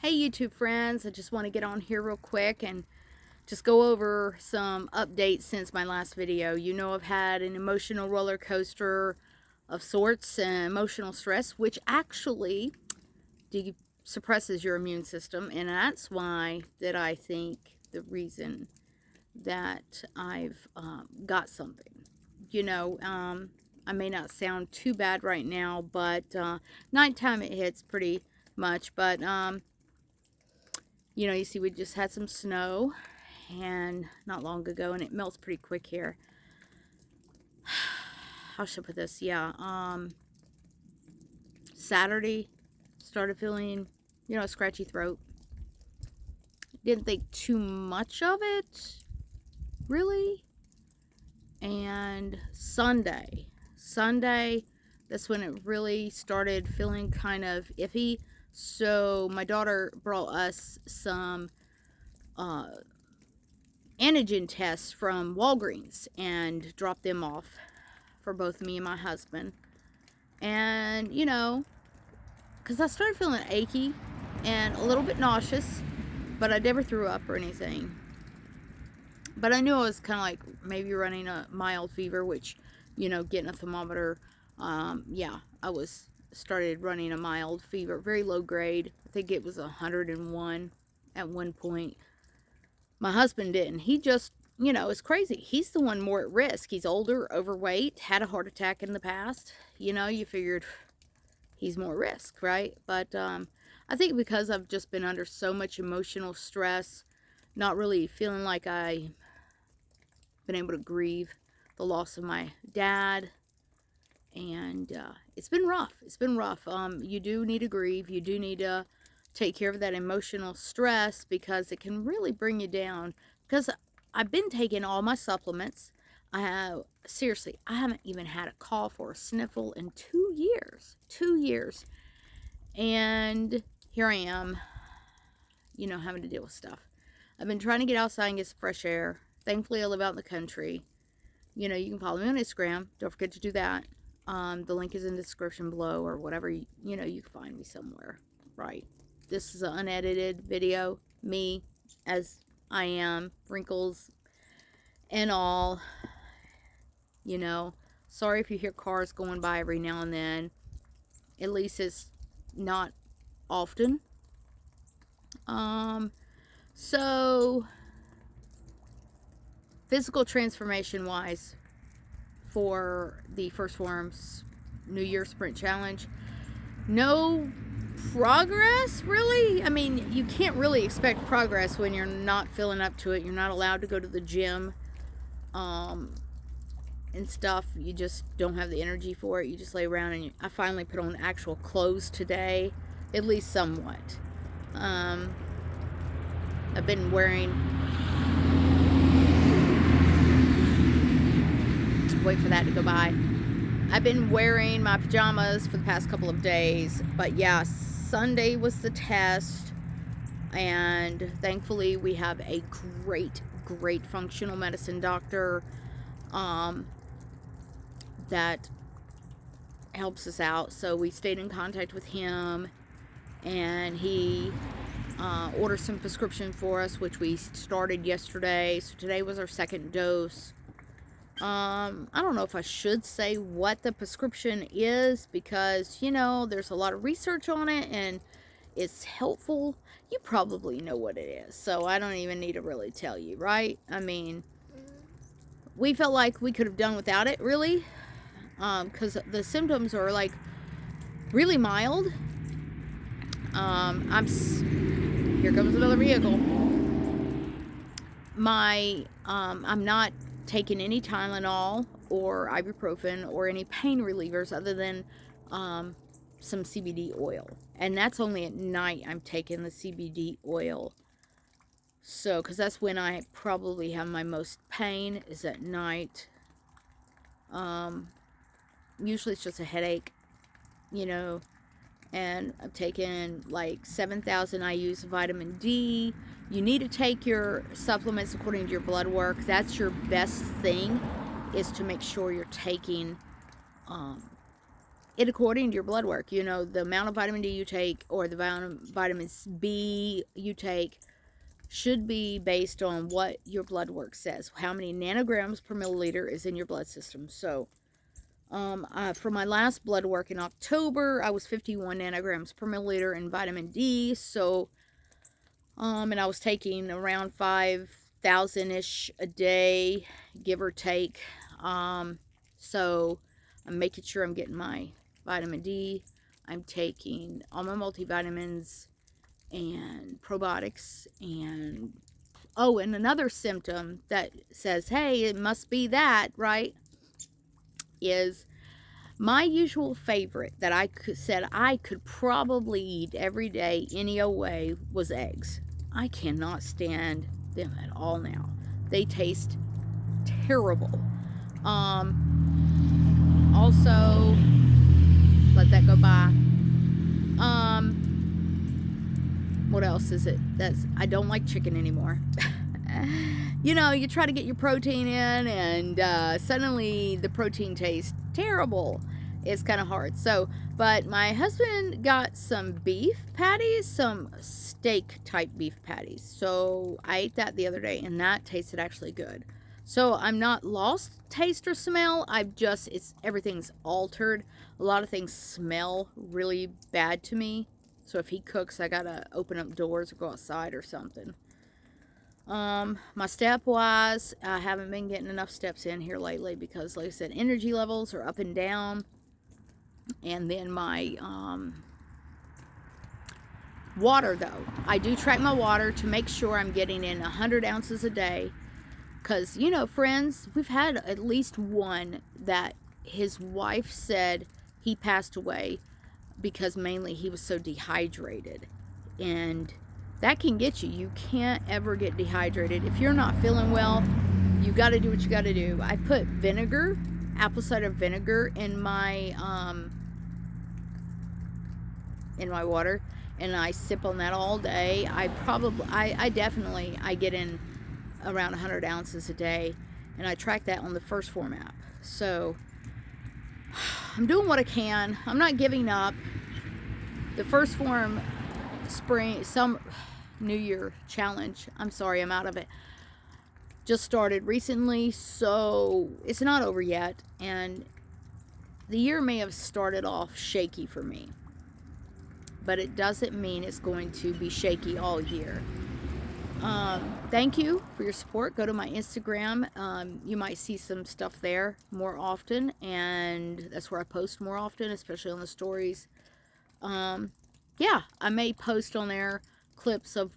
Hey YouTube friends, I just want to get on here real quick and just go over some updates since my last video. You know, I've had an emotional roller coaster of sorts and emotional stress, which actually suppresses your immune system, and that's why that I think the reason that I've got something. You know, I may not sound too bad right now, but nighttime it hits pretty much, but you know, you see we just had some snow and not long ago, and it melts pretty quick here. How should I put this? Yeah, Saturday started feeling, you know, a scratchy throat. Didn't think too much of it, really. And Sunday, that's when it really started feeling kind of iffy. So my daughter brought us some antigen tests from Walgreens and dropped them off for both me and my husband. And, you know, because I started feeling achy and a little bit nauseous, but I never threw up or anything. But I knew I was kind of like maybe running a mild fever, which, you know, getting a thermometer, yeah, I started running a mild fever, very low grade. I think it was 101 at one point. My husband didn't. He just, you know, it's crazy. He's the one more at risk. He's older, overweight, had a heart attack in the past. You know, you figured he's more risk, right? But I think because I've just been under so much emotional stress, not really feeling like I've been able to grieve the loss of my dad, and it's been rough. It's been rough. You do need to grieve. You do need to take care of that emotional stress, because it can really bring you down. Because I've been taking all my supplements. Seriously, I haven't even had a cough or a sniffle in 2 years. 2 years. And here I am, you know, having to deal with stuff. I've been trying to get outside and get some fresh air. Thankfully, I live out in the country. You know, you can follow me on Instagram. Don't forget to do that. The link is in the description below, or whatever. You know, you can find me somewhere, right? This is an unedited video. Me as I am. Wrinkles and all. You know, sorry if you hear cars going by every now and then. At least it's not often. So physical transformation wise, for the First Form's New Year Sprint Challenge, no progress, really. I mean, you can't really expect progress when you're not feeling up to it. You're not allowed to go to the gym and stuff. You just don't have the energy for it. You just lay around, and I finally put on actual clothes today, at least somewhat. I've been wearing, wait for that to go by. I've been wearing my pajamas for the past couple of days, but yeah, Sunday was the test, and thankfully we have a great functional medicine doctor that helps us out. So we stayed in contact with him, and he ordered some prescription for us, which we started yesterday. So today was our second dose. I don't know if I should say what the prescription is, because, you know, there's a lot of research on it and it's helpful. You probably know what it is, so I don't even need to really tell you, right? I mean, we felt like we could have done without it, really, because the symptoms are like really mild. Here comes another vehicle. I'm not taking any Tylenol or ibuprofen or any pain relievers other than some CBD oil, and that's only at night I'm taking the CBD oil. So, because that's when I probably have my most pain, is at night. Usually it's just a headache, you know. And I'm taking like 7,000 IUs of vitamin D. You need to take your supplements according to your blood work. That's your best thing, is to make sure you're taking it according to your blood work. You know, the amount of vitamin D you take or the vitamin B you take should be based on what your blood work says. How many nanograms per milliliter is in your blood system. So, for my last blood work in October, I was 51 nanograms per milliliter in vitamin D. So, and I was taking around 5,000-ish a day, give or take. So I'm making sure I'm getting my vitamin D. I'm taking all my multivitamins and probiotics. And oh, and another symptom that says, hey, it must be that, right, is my usual favorite that said I could probably eat every day any old way was eggs. I cannot stand them at all now. They taste terrible. Also, let that go by. What else is it? I don't like chicken anymore. You know, you try to get your protein in, and suddenly the protein tastes terrible. It's kind of hard. So, but my husband got some beef patties, some steak type beef patties. So I ate that the other day, and that tasted actually good. So I'm not lost taste or smell. Everything's altered. A lot of things smell really bad to me. So if he cooks, I gotta open up doors or go outside or something. My step-wise, I haven't been getting enough steps in here lately because, like I said, energy levels are up and down. And then my water, though. I do track my water to make sure I'm getting in 100 ounces a day. Because, you know, friends, we've had at least one that his wife said he passed away because mainly he was so dehydrated. And that can get you. You can't ever get dehydrated. If you're not feeling well, you got to do what you got to do. I put vinegar, apple cider vinegar in my water, and I sip on that all day. I definitely get in around 100 ounces a day, and I track that on the First Form app. So I'm doing what I can. I'm not giving up. The First Form New Year challenge, I'm sorry, I'm out of it, just started recently, so it's not over yet, and the year may have started off shaky for me, but it doesn't mean it's going to be shaky all year. Thank you for your support. Go to my Instagram. You might see some stuff there more often, and that's where I post more often, especially on the stories. Yeah, I may post on there clips of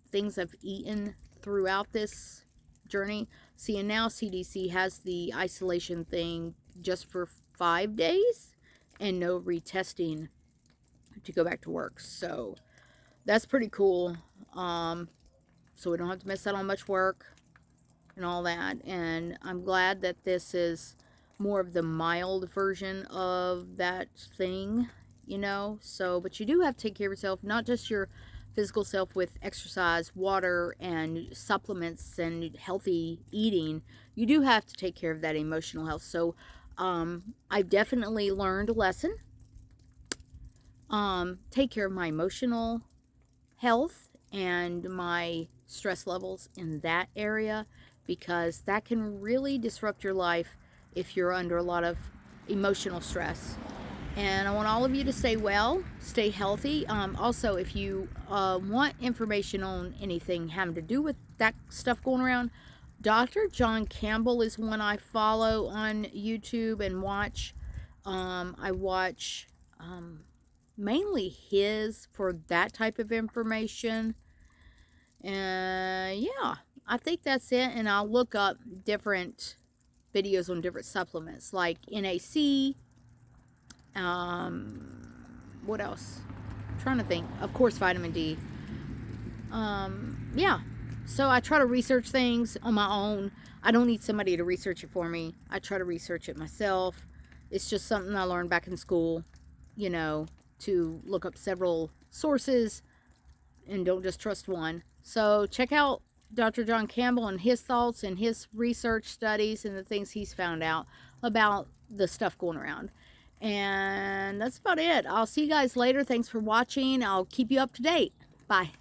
things I've eaten throughout this journey. See, and now CDC has the isolation thing just for 5 days and no retesting to go back to work. So that's pretty cool. So we don't have to miss out on much work and all that. And I'm glad that this is more of the mild version of that thing, you know. So, but you do have to take care of yourself, not just your physical self with exercise, water, and supplements and healthy eating. You do have to take care of that emotional health. So I've definitely learned a lesson. Take care of my emotional health and my stress levels in that area, because that can really disrupt your life if you're under a lot of emotional stress. And I want all of you to stay well, stay healthy. Also, if you want information on anything having to do with that stuff going around, Dr. John Campbell is one I follow on YouTube and watch. I watch mainly his for that type of information. Yeah, I think that's it. And I'll look up different videos on different supplements like NAC. What else? I'm trying to think. Of course, vitamin D. Yeah. So I try to research things on my own. I don't need somebody to research it for me. I try to research it myself. It's just something I learned back in school, you know, to look up several sources and don't just trust one. So check out Dr. John Campbell and his thoughts and his research studies and the things he's found out about the stuff going around. And that's about it. I'll see you guys later. Thanks for watching. I'll keep you up to date. Bye.